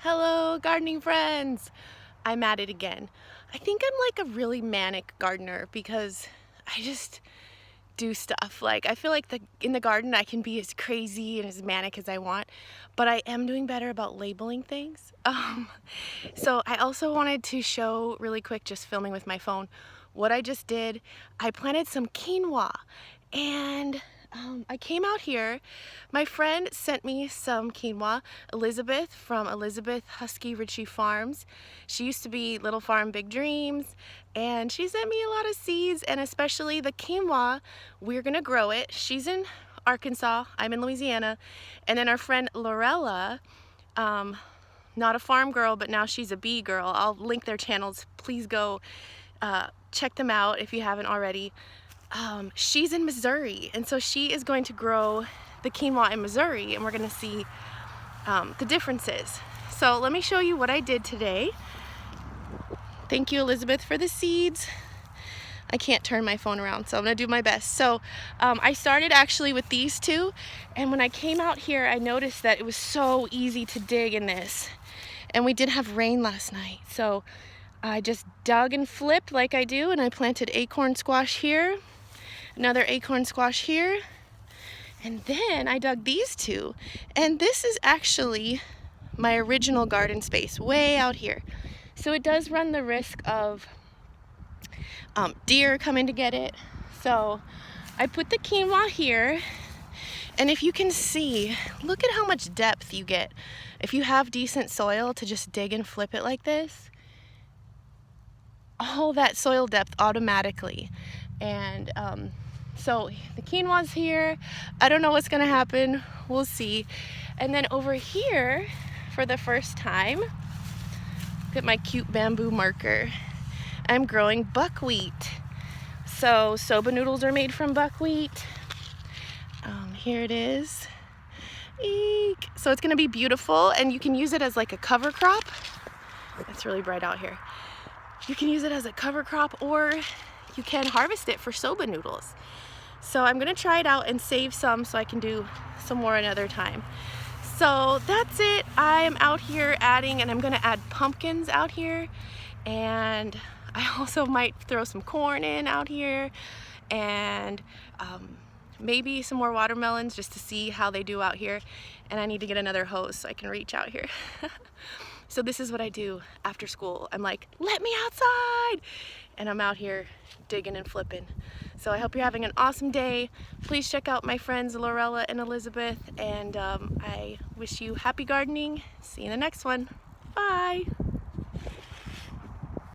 Hello, gardening friends! I'm at it again. I think I'm like a really manic gardener because I just do stuff. Like, I feel like in the garden I can be as crazy and as manic as I want, but I am doing better about labeling things. So I also wanted to show really quick, just filming with my phone, what I just did. I planted some quinoa, and I came out here. My friend sent me some quinoa, Elizabeth from Elizabeth Huskey Richey Farms. She used to be Little Farm Big Dreams, and she sent me a lot of seeds, and especially the quinoa. We're gonna grow it. She's in Arkansas, I'm in Louisiana, and then our friend Lorella, not a farm girl, but now she's a bee girl. I'll link their channels. Please go check them out if you haven't already. She's in Missouri, and so she is going to grow the quinoa in Missouri, and we're going to see the differences. So let me show you what I did today. Thank you, Elizabeth, for the seeds. I can't turn my phone around, so I'm going to do my best. So I started actually with these two, and when I came out here, I noticed that it was so easy to dig in this. And we did have rain last night, so I just dug and flipped like I do, and I planted acorn squash here, another acorn squash here, and then I dug these two. And this is actually my original garden space, way out here. So it does run the risk of deer coming to get it. So I put the quinoa here, and if you can see, look at how much depth you get. If you have decent soil to just dig and flip it like this, all that soil depth automatically. And so the quinoa's here. I don't know what's gonna happen, we'll see. And then over here, for the first time, look at my cute bamboo marker. I'm growing buckwheat. So soba noodles are made from buckwheat. Here it is. Eek. So it's gonna be beautiful, and you can use it as like a cover crop. It's really bright out here. You can use it as a cover crop, or you can harvest it for soba noodles. So I'm gonna try it out and save some so I can do some more another time. So that's it. I'm out here adding, and I'm gonna add pumpkins out here, and I also might throw some corn in out here, and maybe some more watermelons just to see how they do out here. And I need to get another hose so I can reach out here. So this is what I do after school. I'm like, let me outside! And I'm out here digging and flipping. So I hope you're having an awesome day. Please check out my friends Lorella and Elizabeth, and I wish you happy gardening. See you in the next one. Bye!